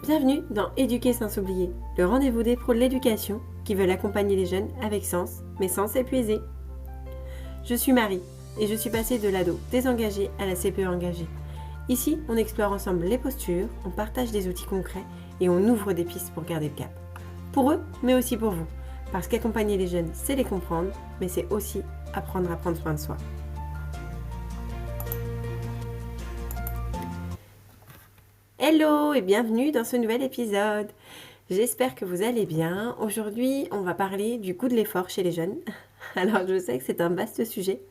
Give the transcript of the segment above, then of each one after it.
Bienvenue dans Éduquer sans s'oublier, le rendez-vous des pros de l'éducation qui veulent accompagner les jeunes avec sens, mais sans s'épuiser. Je suis Marie et je suis passée de l'ado désengagé à la CPE engagée. Ici, on explore ensemble les postures, on partage des outils concrets et on ouvre des pistes pour garder le cap. Pour eux, mais aussi pour vous. Parce qu'accompagner les jeunes, c'est les comprendre, mais c'est aussi apprendre à prendre soin de soi. Hello et bienvenue dans ce nouvel épisode. J'espère que vous allez bien. Aujourd'hui, on va parler du coût de l'effort chez les jeunes. Alors, je sais que c'est un vaste sujet.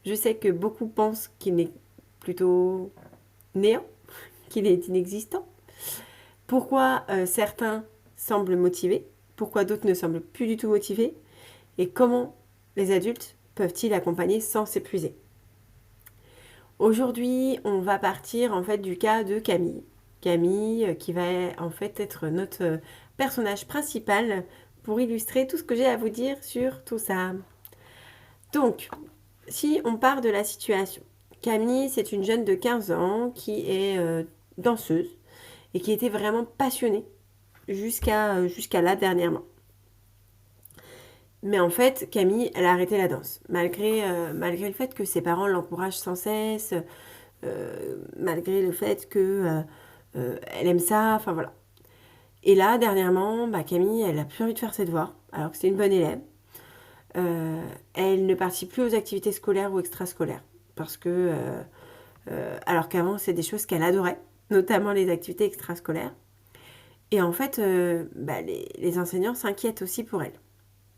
Je sais que beaucoup pensent qu'il est plutôt néant, qu'il est inexistant. Pourquoi certains semblent motivés, pourquoi d'autres ne semblent plus du tout motivés, et comment les adultes peuvent-ils accompagner sans s'épuiser. Aujourd'hui, on va partir en fait du cas de Camille. Camille qui va en fait être notre personnage principal pour illustrer tout ce que j'ai à vous dire sur tout ça. Donc, si on part de la situation, Camille, c'est une jeune de 15 ans qui est danseuse et qui était vraiment passionnée jusqu'à là dernièrement. Mais en fait, Camille, elle a arrêté la danse, malgré le fait que ses parents l'encouragent sans cesse, malgré le fait que elle aime ça, enfin voilà. Et là, dernièrement, Camille, elle a plus envie de faire ses devoirs, alors que c'est une bonne élève. Elle ne participe plus aux activités scolaires ou extrascolaires, parce que, alors qu'avant, c'est des choses qu'elle adorait, notamment les activités extrascolaires. Et en fait, les enseignants s'inquiètent aussi pour elle.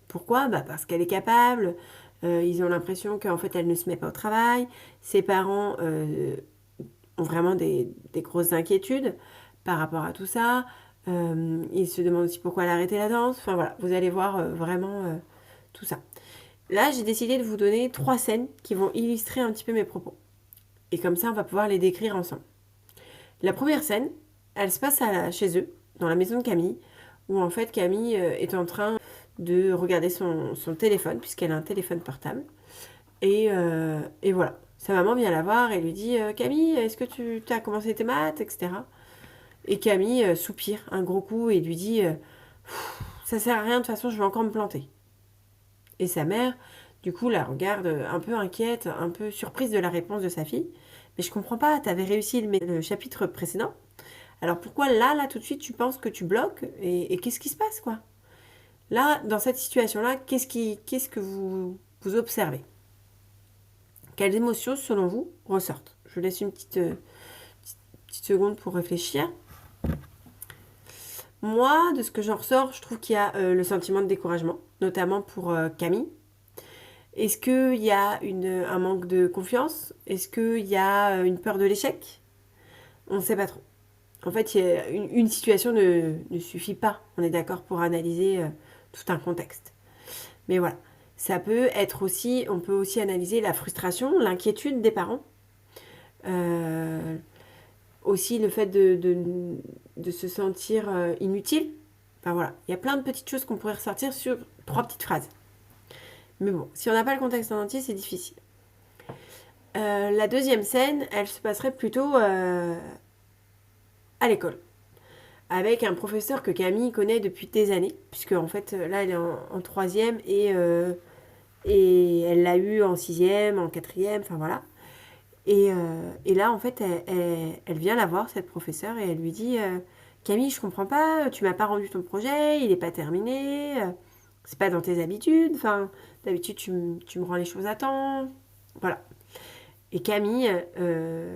Pourquoi ? Parce qu'elle est capable, ils ont l'impression qu'en fait, elle ne se met pas au travail, ses parents ont vraiment des grosses inquiétudes par rapport à tout ça. Ils se demandent aussi pourquoi elle a arrêté la danse. Enfin voilà, vous allez voir vraiment tout ça. Là, j'ai décidé de vous donner 3 scènes qui vont illustrer un petit peu mes propos. Et comme ça, on va pouvoir les décrire ensemble. La première scène, elle se passe chez eux, dans la maison de Camille, où en fait Camille est en train de regarder son téléphone, puisqu'elle a un téléphone portable. Et voilà. Sa maman vient la voir et lui dit Camille, est-ce que tu as commencé tes maths, etc. Et Camille soupire un gros coup et lui dit ça sert à rien, de toute façon, je vais encore me planter. Et sa mère, du coup, la regarde un peu inquiète, un peu surprise de la réponse de sa fille. Mais je comprends pas, t'avais réussi le chapitre précédent. Alors pourquoi là, tout de suite, tu penses que tu bloques et qu'est-ce qui se passe, quoi ? Là, dans cette situation-là, qu'est-ce que vous observez ? Quelles émotions, selon vous, ressortent ? Je vous laisse une petite seconde pour réfléchir. Moi, de ce que j'en ressors, je trouve qu'il y a le sentiment de découragement, notamment pour Camille. Est-ce qu'il y a un manque de confiance ? Est-ce qu'il y a une peur de l'échec ? On ne sait pas trop. En fait, une situation ne suffit pas, on est d'accord, pour analyser tout un contexte. Mais voilà, ça peut être aussi, on peut aussi analyser la frustration, l'inquiétude des parents. Aussi le fait de se sentir inutile. Enfin voilà, il y a plein de petites choses qu'on pourrait ressortir sur 3 petites phrases. Mais bon, si on n'a pas le contexte en entier, c'est difficile. La deuxième scène, elle se passerait plutôt à l'école. Avec un professeur que Camille connaît depuis des années. Puisque en fait, là, elle est en 3e et elle l'a eu en 6e, en 4e, enfin voilà. Et là, en fait, elle vient la voir, cette professeure, et elle lui dit Camille, je comprends pas, tu m'as pas rendu ton projet, il est pas terminé, c'est pas dans tes habitudes, enfin, d'habitude, tu me rends les choses à temps. Voilà. Et Camille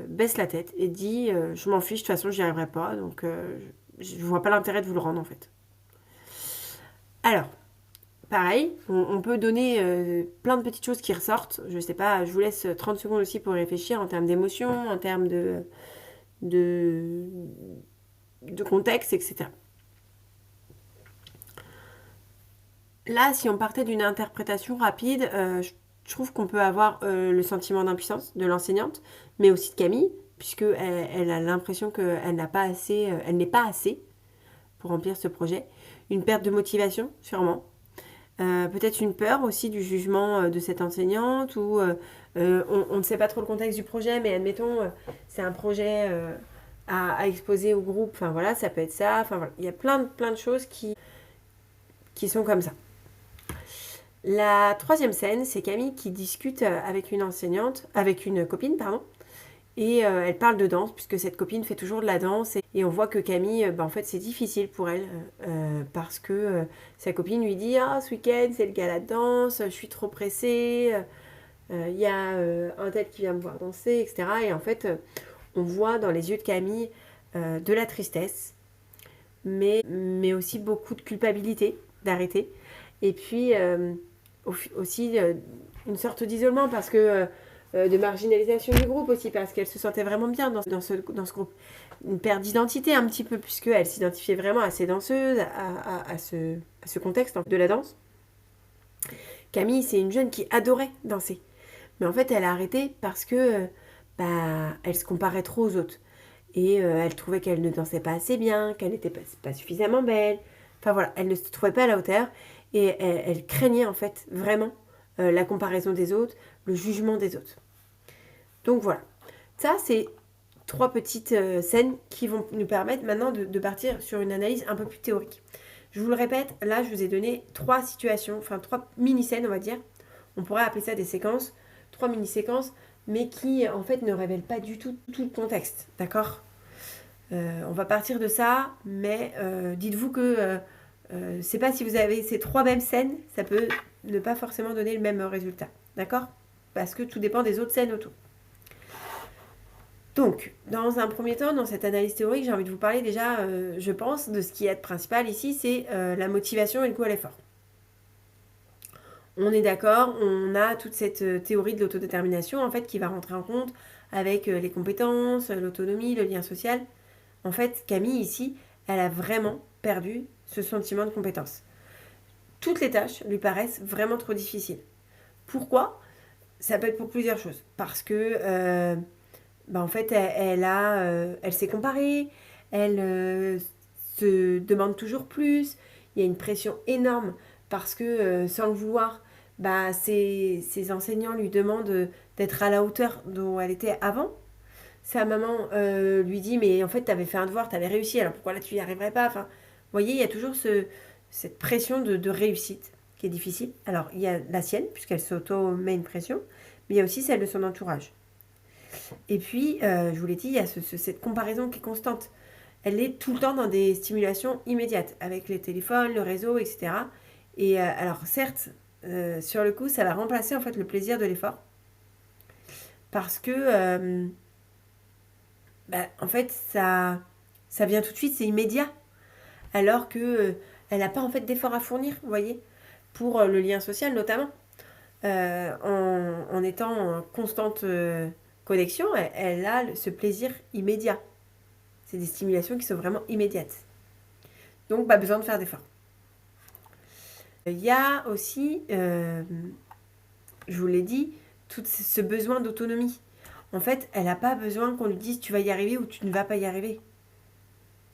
baisse la tête et dit je m'en fiche, de toute façon, j'y arriverai pas, donc je vois pas l'intérêt de vous le rendre, en fait. Alors, pareil, on peut donner plein de petites choses qui ressortent. Je sais pas, je vous laisse 30 secondes aussi pour réfléchir en termes d'émotion, en termes de contexte, etc. Là, si on partait d'une interprétation rapide, je trouve qu'on peut avoir le sentiment d'impuissance de l'enseignante, mais aussi de Camille, puisque elle a l'impression qu'elle n'a pas assez, elle n'est pas assez pour remplir ce projet. Une perte de motivation, sûrement. Peut-être une peur aussi du jugement de cette enseignante ou on ne sait pas trop le contexte du projet, mais admettons c'est un projet à exposer au groupe. Enfin voilà, ça peut être ça. Enfin voilà, il y a plein de choses qui sont comme ça. La troisième scène, c'est Camille qui discute avec une copine, pardon, et elle parle de danse, puisque cette copine fait toujours de la danse, et on voit que Camille, en fait, c'est difficile pour elle, parce que sa copine lui dit « Ah, ce week-end, c'est le gala de danse, je suis trop pressée, il y a un tel qui vient me voir danser, etc. » Et en fait, on voit dans les yeux de Camille de la tristesse, mais aussi beaucoup de culpabilité d'arrêter. Et puis aussi une sorte d'isolement parce que de marginalisation du groupe aussi, parce qu'elle se sentait vraiment bien dans ce groupe. Une perte d'identité un petit peu, puisqu'elle s'identifiait vraiment à ces danseuses, à ce contexte de la danse. Camille, c'est une jeune qui adorait danser. Mais en fait, elle a arrêté parce que elle se comparait trop aux autres. Et elle trouvait qu'elle ne dansait pas assez bien, qu'elle n'était pas suffisamment belle. Enfin voilà, elle ne se trouvait pas à la hauteur. Et elle craignait en fait vraiment la comparaison des autres, le jugement des autres. Donc voilà. Ça, c'est 3 petites scènes qui vont nous permettre maintenant de partir sur une analyse un peu plus théorique. Je vous le répète, là, je vous ai donné 3 situations, enfin 3 mini-scènes, on va dire. On pourrait appeler ça des séquences, 3 mini-séquences, mais qui, en fait, ne révèlent pas du tout le contexte, d'accord ? On va partir de ça, mais dites-vous que c'est pas si vous avez ces 3 mêmes scènes, ça peut ne pas forcément donner le même résultat, d'accord ? Parce que tout dépend des autres scènes autour. Donc, dans un premier temps, dans cette analyse théorique, j'ai envie de vous parler déjà, je pense, de ce qui est principal ici, c'est la motivation et le goût à l'effort. On est d'accord, on a toute cette théorie de l'autodétermination, en fait, qui va rentrer en compte avec les compétences, l'autonomie, le lien social. En fait, Camille, ici, elle a vraiment perdu ce sentiment de compétence. Toutes les tâches lui paraissent vraiment trop difficiles. Pourquoi ? Ça peut être pour plusieurs choses. Parce que en fait, elle s'est comparée, elle se demande toujours plus, il y a une pression énorme parce que, sans le vouloir, ses enseignants lui demandent d'être à la hauteur dont elle était avant. Sa maman lui dit, mais en fait, tu avais fait un devoir, tu avais réussi, alors pourquoi là, tu n'y arriverais pas ? Enfin, vous voyez, il y a toujours cette pression de réussite qui est difficile. Alors, il y a la sienne, puisqu'elle s'auto-met une pression, mais il y a aussi celle de son entourage. Et puis, je vous l'ai dit, il y a cette comparaison qui est constante. Elle est tout le temps dans des stimulations immédiates, avec les téléphones, le réseau, etc. Et alors, certes, sur le coup, ça va remplacer en fait le plaisir de l'effort. Parce que, en fait, ça vient tout de suite, c'est immédiat. Alors que elle n'a pas en fait d'effort à fournir, vous voyez, pour le lien social notamment. En étant en constante connexion, elle a ce plaisir immédiat. C'est des stimulations qui sont vraiment immédiates. Donc, pas besoin de faire d'efforts. Il y a aussi, je vous l'ai dit, tout ce besoin d'autonomie. En fait, elle n'a pas besoin qu'on lui dise tu vas y arriver ou tu ne vas pas y arriver.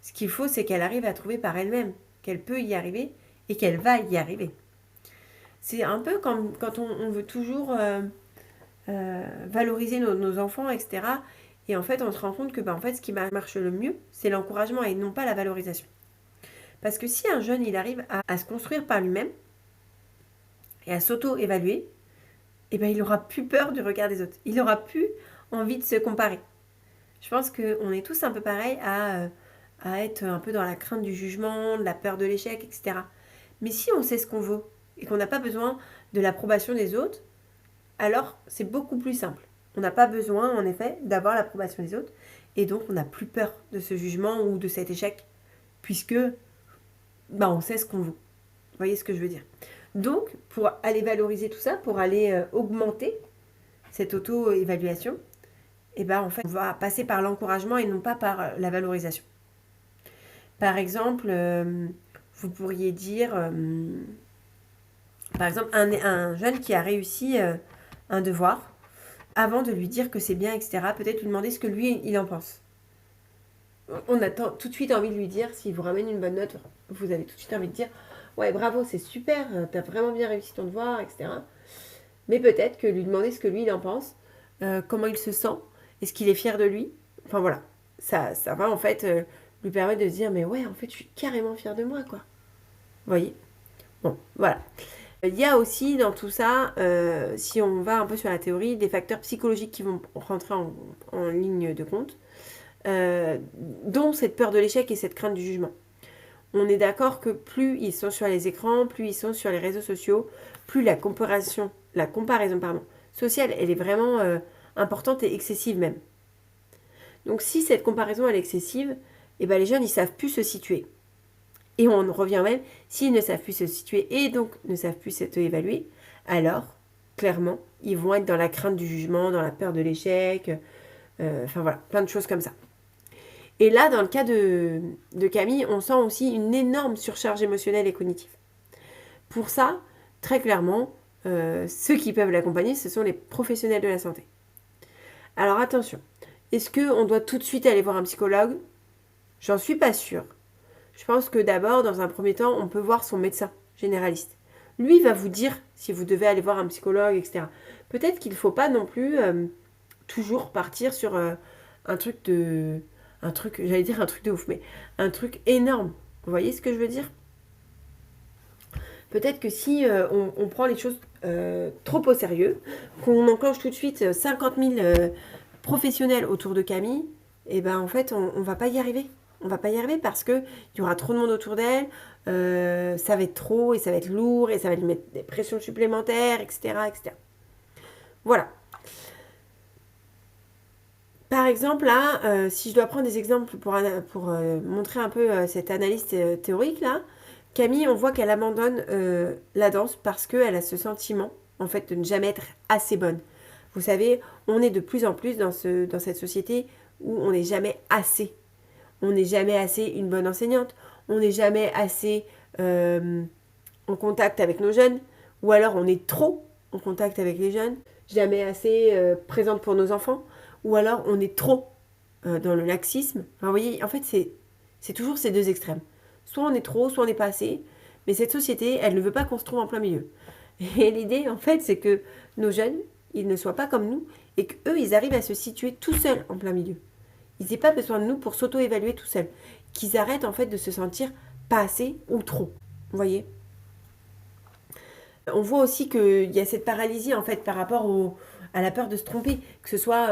Ce qu'il faut, c'est qu'elle arrive à trouver par elle-même qu'elle peut y arriver et qu'elle va y arriver. C'est un peu comme quand on veut toujours valoriser nos enfants, etc. Et en fait, on se rend compte que en fait, ce qui marche le mieux, c'est l'encouragement et non pas la valorisation. Parce que si un jeune, il arrive à se construire par lui-même et à s'auto-évaluer, eh ben, il n'aura plus peur du regard des autres. Il n'aura plus envie de se comparer. Je pense qu'on est tous un peu pareils à être un peu dans la crainte du jugement, de la peur de l'échec, etc. Mais si on sait ce qu'on veut et qu'on n'a pas besoin de l'approbation des autres, alors c'est beaucoup plus simple. On n'a pas besoin, en effet, d'avoir l'approbation des autres. Et donc, on n'a plus peur de ce jugement ou de cet échec, puisque on sait ce qu'on veut. Vous voyez ce que je veux dire ? Donc, pour aller valoriser tout ça, pour aller augmenter cette auto-évaluation, en fait, on va passer par l'encouragement et non pas par la valorisation. Par exemple, vous pourriez dire, par exemple, un jeune qui a réussi un devoir, avant de lui dire que c'est bien, etc., peut-être lui demander ce que lui, il en pense. On a tout de suite envie de lui dire, s'il vous ramène une bonne note, vous avez tout de suite envie de dire « Ouais, bravo, c'est super, t'as vraiment bien réussi ton devoir, etc. » Mais peut-être que lui demander ce que lui, il en pense, comment il se sent, est-ce qu'il est fier de lui ? Enfin voilà. ça va en fait lui permettre de se dire mais ouais, en fait, je suis carrément fière de moi, quoi. Vous voyez? Bon, voilà. Il y a aussi dans tout ça, si on va un peu sur la théorie, des facteurs psychologiques qui vont rentrer en ligne de compte, dont cette peur de l'échec et cette crainte du jugement. On est d'accord que plus ils sont sur les écrans, plus ils sont sur les réseaux sociaux, plus la comparaison sociale, elle est vraiment importante et excessive même. Donc si cette comparaison elle est excessive, eh ben les jeunes ils savent plus se situer. Et on revient même, s'ils ne savent plus se situer et donc ne savent plus s'auto-évaluer, alors clairement ils vont être dans la crainte du jugement, dans la peur de l'échec, enfin voilà, plein de choses comme ça. Et là, dans le cas de Camille, on sent aussi une énorme surcharge émotionnelle et cognitive. Pour ça, très clairement, ceux qui peuvent l'accompagner, ce sont les professionnels de la santé. Alors attention, est-ce qu'on doit tout de suite aller voir un psychologue? J'en suis pas sûre. Je pense que d'abord, dans un premier temps, on peut voir son médecin généraliste. Lui va vous dire si vous devez aller voir un psychologue, etc. Peut-être qu'il ne faut pas non plus toujours partir sur un truc, j'allais dire un truc de ouf, mais un truc énorme. Vous voyez ce que je veux dire? Peut-être que si on prend les choses trop au sérieux, qu'on enclenche tout de suite 50 000 professionnels autour de Camille, et ben en fait on va pas y arriver. On va pas y arriver parce que il y aura trop de monde autour d'elle, ça va être trop et ça va être lourd et ça va lui mettre des pressions supplémentaires, etc., etc. Voilà. Par exemple, là, si je dois prendre des exemples pour montrer un peu cette analyse théorique, là, Camille, on voit qu'elle abandonne la danse parce qu'elle a ce sentiment, en fait, de ne jamais être assez bonne. Vous savez, on est de plus en plus dans cette société où on n'est jamais assez. On n'est jamais assez une bonne enseignante, on n'est jamais assez en contact avec nos jeunes, ou alors on est trop en contact avec les jeunes, jamais assez présente pour nos enfants, ou alors on est trop dans le laxisme. Enfin, vous voyez, en fait, c'est toujours ces deux extrêmes. Soit on est trop, soit on n'est pas assez, mais cette société, elle ne veut pas qu'on se trouve en plein milieu. Et l'idée, en fait, c'est que nos jeunes, ils ne soient pas comme nous, et qu'eux, ils arrivent à se situer tout seuls en plein milieu. Ils n'aient pas besoin de nous pour s'auto-évaluer tout seuls. Qu'ils arrêtent, en fait, de se sentir pas assez ou trop. Vous voyez? On voit aussi qu'il y a cette paralysie, en fait, par rapport à la peur de se tromper, que ce soit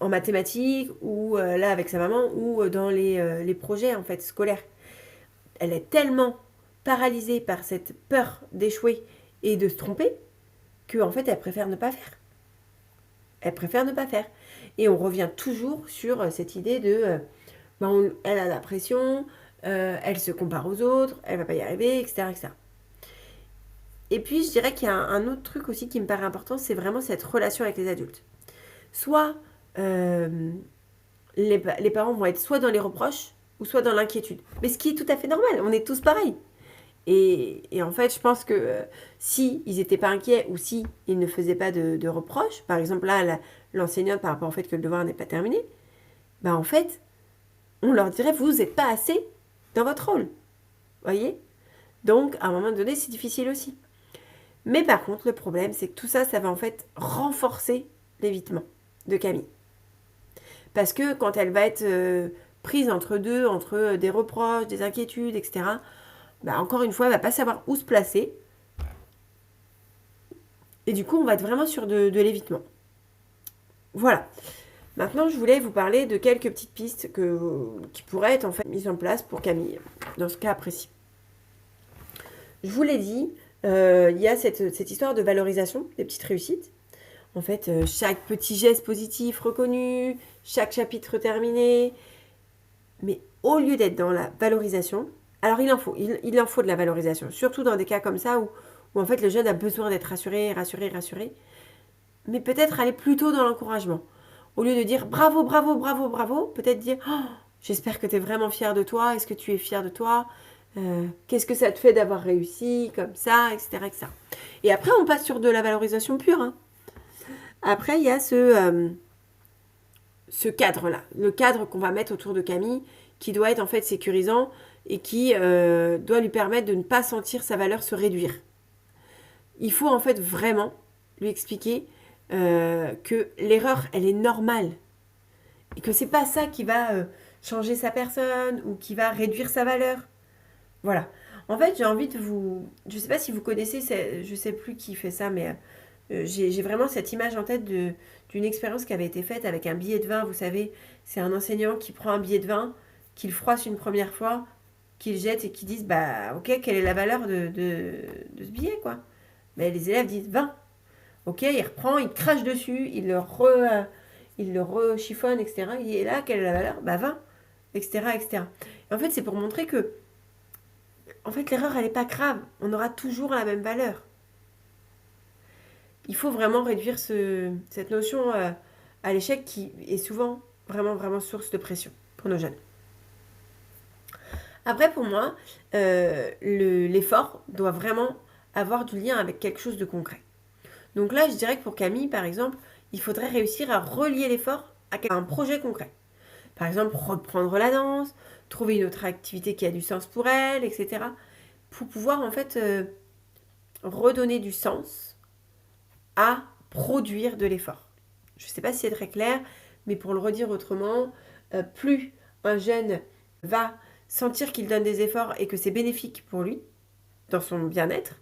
en mathématiques, ou là, avec sa maman, ou dans les projets, en fait, scolaires. Elle est tellement paralysée par cette peur d'échouer et de se tromper, qu'en fait, elle préfère ne pas faire. Elle préfère ne pas faire. Et on revient toujours sur cette idée de... elle a la pression, elle se compare aux autres, elle va pas y arriver, etc., etc. Et puis, je dirais qu'il y a un autre truc aussi qui me paraît important, c'est vraiment cette relation avec les adultes. Soit les parents vont être soit dans les reproches, ou soit dans l'inquiétude. Mais ce qui est tout à fait normal, on est tous pareils. Et en fait, je pense que si ils n'étaient pas inquiets ou si ils ne faisaient pas de reproches, par exemple là, l'enseignante par rapport au fait que le devoir n'est pas terminé, ben en fait, on leur dirait vous n'êtes pas assez dans votre rôle. Voyez? Donc, à un moment donné, c'est difficile aussi. Mais par contre, le problème, c'est que tout ça, ça va en fait renforcer l'évitement de Camille. Parce que quand elle va être prise entre deux, entre des reproches, des inquiétudes, etc., encore une fois, elle ne va pas savoir où se placer. Et du coup, on va être vraiment sur de l'évitement. Voilà. Maintenant, je voulais vous parler de quelques petites pistes qui pourraient être en fait mises en place pour Camille, dans ce cas précis. Je vous l'ai dit, il y a cette histoire de valorisation des petites réussites. En fait, chaque petit geste positif reconnu, chaque chapitre terminé. Mais au lieu d'être dans la valorisation, alors il en faut de la valorisation, surtout dans des cas comme ça où en fait le jeune a besoin d'être rassuré. Mais peut-être aller plutôt dans l'encouragement. Au lieu de dire bravo, bravo, bravo, bravo, peut-être dire oh, j'espère que tu es vraiment fier de toi, est-ce que tu es fier de toi, qu'est-ce que ça te fait d'avoir réussi, comme ça, etc., etc. Et après, on passe sur de la valorisation pure. Hein. Après, il y a ce cadre-là, le cadre qu'on va mettre autour de Camille, qui doit être en fait sécurisant et qui doit lui permettre de ne pas sentir sa valeur se réduire. Il faut en fait vraiment lui expliquer que l'erreur, elle est normale Et que c'est pas ça qui va changer sa personne ou qui va réduire sa valeur. Voilà. En fait, j'ai envie de vous... Je sais pas si vous connaissez, je sais plus qui fait ça, mais j'ai vraiment cette image en tête d'une expérience qui avait été faite avec un billet de vin. Vous savez, c'est un enseignant qui prend un billet de vin, qu'il froisse une première fois, qu'il jette et qu'il dise, bah ok, quelle est la valeur de ce billet, quoi. Mais les élèves disent 20. Ok, il reprend, il crache dessus, il le re-chiffonne, etc. Et là, quelle est la valeur? Bah 20, etc., etc. Et en fait, c'est pour montrer que, en fait, l'erreur, elle n'est pas grave. On aura toujours la même valeur. Il faut vraiment réduire cette notion à l'échec qui est souvent vraiment, vraiment source de pression pour nos jeunes. Après, pour moi, l'effort doit vraiment avoir du lien avec quelque chose de concret. Donc là, je dirais que pour Camille, par exemple, il faudrait réussir à relier l'effort à un projet concret. Par exemple, reprendre la danse, trouver une autre activité qui a du sens pour elle, etc. Pour pouvoir en fait redonner du sens à produire de l'effort. Je ne sais pas si c'est très clair, mais pour le redire autrement, plus un jeune va sentir qu'il donne des efforts et que c'est bénéfique pour lui, dans son bien-être,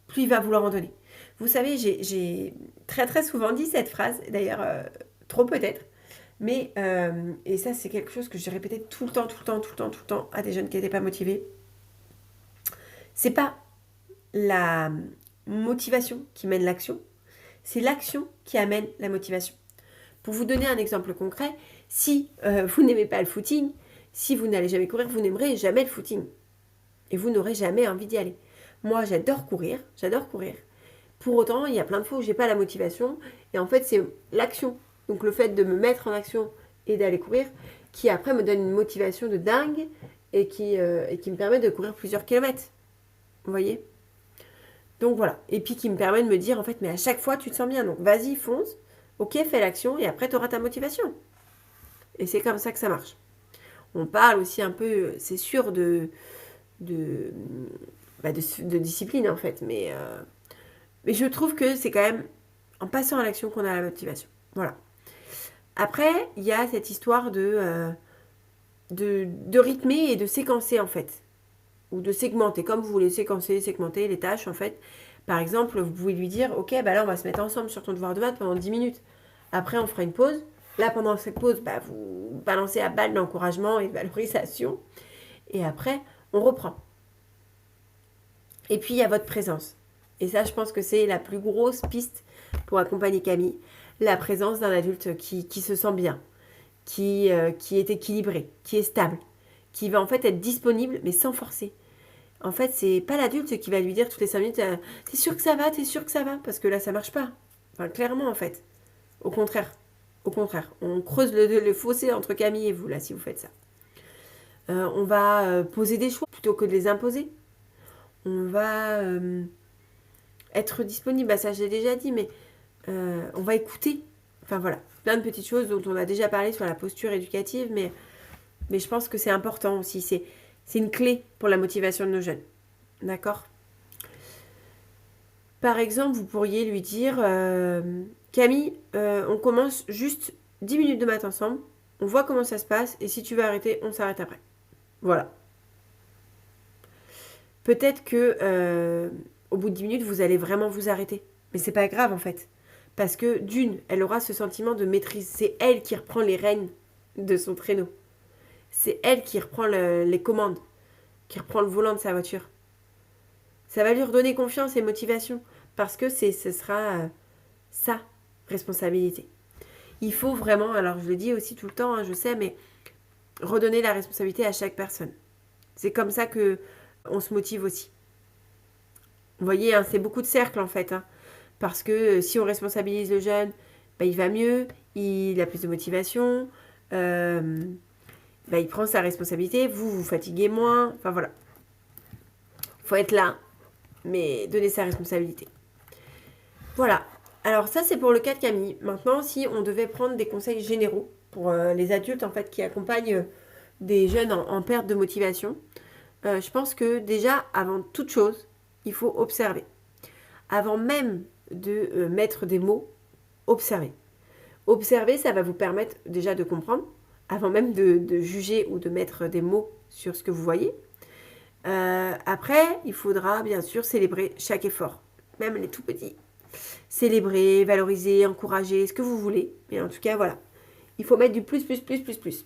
plus il va vouloir en donner. Vous savez, j'ai très très souvent dit cette phrase, d'ailleurs trop peut-être, mais, et ça c'est quelque chose que j'ai répété tout le temps à des jeunes qui n'étaient pas motivés. C'est pas la motivation qui mène l'action, c'est l'action qui amène la motivation. Pour vous donner un exemple concret, si vous n'aimez pas le footing, si vous n'allez jamais courir, vous n'aimerez jamais le footing. Et vous n'aurez jamais envie d'y aller. Moi, j'adore courir, j'adore courir. Pour autant, il y a plein de fois où j'ai pas la motivation. Et en fait, c'est l'action. Donc le fait de me mettre en action et d'aller courir, qui après me donne une motivation de dingue et qui me permet de courir plusieurs kilomètres. Vous voyez? Donc voilà. Et puis qui me permet de me dire, en fait, mais à chaque fois, tu te sens bien. Donc vas-y, fonce. Ok, fais l'action et après, tu auras ta motivation. Et c'est comme ça que ça marche. On parle aussi un peu, c'est sûr, de, de discipline en fait. Mais je trouve que c'est quand même en passant à l'action qu'on a la motivation. Voilà. Après, il y a cette histoire de rythmer et de séquencer en fait. Ou de segmenter, comme vous voulez séquencer, segmenter les tâches en fait. Par exemple, vous pouvez lui dire, ok, bah là on va se mettre ensemble sur ton devoir de maths pendant 10 minutes. Après, on fera une pause. Là, pendant cette pause, bah, vous balancez à balle d'encouragement et de valorisation. Et après, on reprend. Et puis, il y a votre présence. Et ça, je pense que c'est la plus grosse piste pour accompagner Camille. La présence d'un adulte qui se sent bien, qui est équilibré, qui est stable, qui va en fait être disponible, mais sans forcer. En fait, c'est pas l'adulte qui va lui dire toutes les 5 minutes t'es sûr que ça va, t'es sûr que ça va? Parce que là, ça marche pas. Enfin, clairement, en fait. Au contraire. Au contraire. On creuse le fossé entre Camille et vous, là, si vous faites ça. On va poser des choix plutôt que de les imposer. On va être disponible. Bah, ça, je l'ai déjà dit, mais on va écouter. Enfin, voilà. Plein de petites choses dont on a déjà parlé sur la posture éducative, mais je pense que c'est important aussi. C'est une clé pour la motivation de nos jeunes. D'accord? Par exemple, vous pourriez lui dire Camille, on commence juste 10 minutes de maths ensemble, on voit comment ça se passe, et si tu veux arrêter, on s'arrête après. Voilà. Peut-être que au bout de 10 minutes, vous allez vraiment vous arrêter. Mais c'est pas grave en fait. Parce que d'une, elle aura ce sentiment de maîtrise. C'est elle qui reprend les rênes de son traîneau. C'est elle qui reprend les commandes, qui reprend le volant de sa voiture. Ça va lui redonner confiance et motivation. Parce que ce sera sa responsabilité. Il faut vraiment, alors je le dis aussi tout le temps, hein, je sais, mais redonner la responsabilité à chaque personne. C'est comme ça que on se motive aussi. Vous voyez, hein, c'est beaucoup de cercles en fait. Hein, parce que si on responsabilise le jeune, bah, il va mieux, il a plus de motivation, bah, il prend sa responsabilité, vous fatiguez moins. Enfin voilà. Il faut être là, mais donner sa responsabilité. Voilà. Alors ça, c'est pour le cas de Camille. Maintenant, si on devait prendre des conseils généraux pour les adultes en fait qui accompagnent des jeunes en perte de motivation, je pense que déjà, avant toute chose, il faut observer. Avant même de mettre des mots, observer. Observer, ça va vous permettre déjà de comprendre avant même de juger ou de mettre des mots sur ce que vous voyez. Après, il faudra bien sûr célébrer chaque effort, même les tout petits. Célébrer, valoriser, encourager, ce que vous voulez. Mais en tout cas, voilà. Il faut mettre du plus, plus, plus, plus, plus.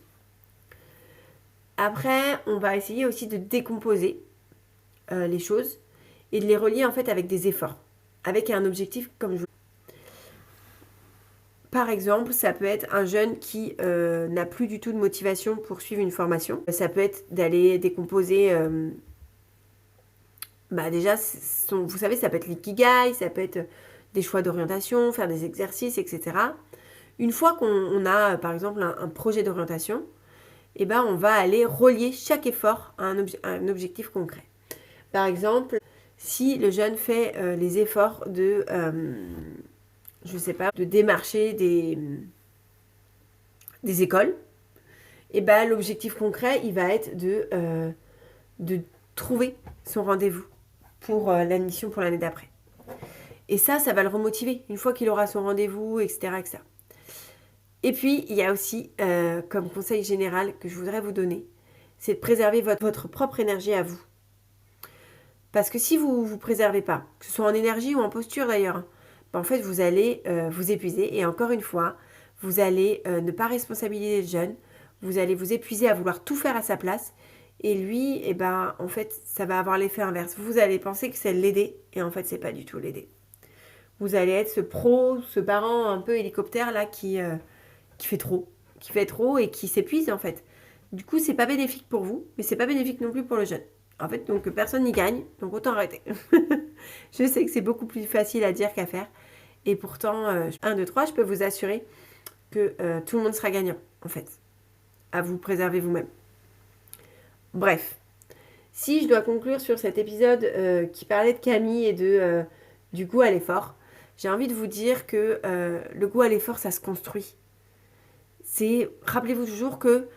Après, on va essayer aussi de décomposer les choses et de les relier en fait avec des efforts, avec un objectif comme je vous. Par exemple, ça peut être un jeune qui n'a plus du tout de motivation pour suivre une formation. Ça peut être d'aller décomposer. Déjà, vous savez, ça peut être l'ikigai, ça peut être des choix d'orientation, faire des exercices, etc. Une fois qu'on a, par exemple, un projet d'orientation, on va aller relier chaque effort à un objectif concret. Par exemple, si le jeune fait les efforts de, de démarcher des écoles, l'objectif concret, il va être de trouver son rendez-vous pour l'admission pour l'année d'après. Et ça va le remotiver une fois qu'il aura son rendez-vous, etc., etc. Et puis, il y a aussi, comme conseil général que je voudrais vous donner, c'est de préserver votre propre énergie à vous. Parce que si vous ne vous préservez pas, que ce soit en énergie ou en posture d'ailleurs, en fait, vous allez vous épuiser. Et encore une fois, vous allez ne pas responsabiliser le jeune. Vous allez vous épuiser à vouloir tout faire à sa place. Et lui, en fait, ça va avoir l'effet inverse. Vous allez penser que c'est l'aider. Et en fait, c'est pas du tout l'aider. Vous allez être ce parent un peu hélicoptère là qui fait trop et qui s'épuise en fait. Du coup, c'est pas bénéfique pour vous, mais c'est pas bénéfique non plus pour le jeune. En fait, donc personne n'y gagne, donc autant arrêter. Je sais que c'est beaucoup plus facile à dire qu'à faire. Et pourtant, 1, 2, 3, je peux vous assurer que tout le monde sera gagnant, en fait. À vous préserver vous-même. Bref. Si je dois conclure sur cet épisode qui parlait de Camille et du goût à l'effort, j'ai envie de vous dire que le goût à l'effort, ça se construit. Rappelez-vous toujours que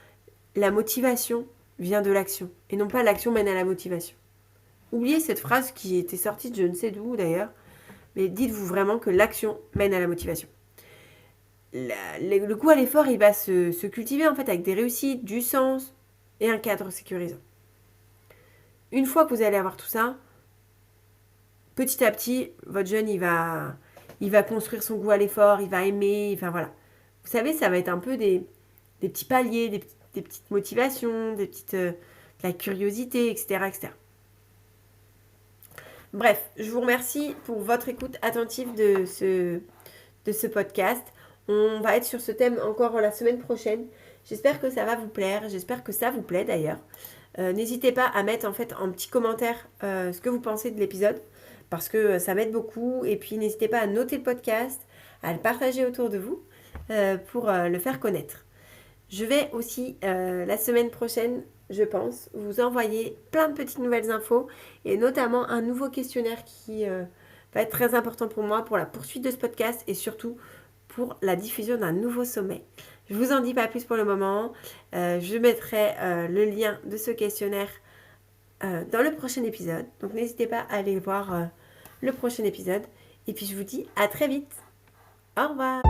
la motivation vient de l'action et non pas l'action mène à la motivation. Oubliez cette phrase qui était sortie de je ne sais d'où d'ailleurs, mais dites-vous vraiment que l'action mène à la motivation. Le goût à l'effort, il va se cultiver en fait avec des réussites, du sens et un cadre sécurisant. Une fois que vous allez avoir tout ça, petit à petit, votre jeune, il va construire son goût à l'effort, il va aimer, voilà. Vous savez, ça va être un peu des petits paliers, des petites motivations, de la curiosité, etc., etc. Bref, je vous remercie pour votre écoute attentive de ce podcast. On va être sur ce thème encore la semaine prochaine. J'espère que ça va vous plaire. J'espère que ça vous plaît d'ailleurs. N'hésitez pas à mettre en fait en petit commentaire ce que vous pensez de l'épisode parce que ça m'aide beaucoup. Et puis n'hésitez pas à noter le podcast, à le partager autour de vous pour le faire connaître. Je vais aussi la semaine prochaine, je pense, vous envoyer plein de petites nouvelles infos et notamment un nouveau questionnaire qui va être très important pour moi pour la poursuite de ce podcast et surtout pour la diffusion d'un nouveau sommet. Je vous en dis pas plus pour le moment. Je mettrai le lien de ce questionnaire dans le prochain épisode. Donc n'hésitez pas à aller voir le prochain épisode. Et puis je vous dis à très vite. Au revoir.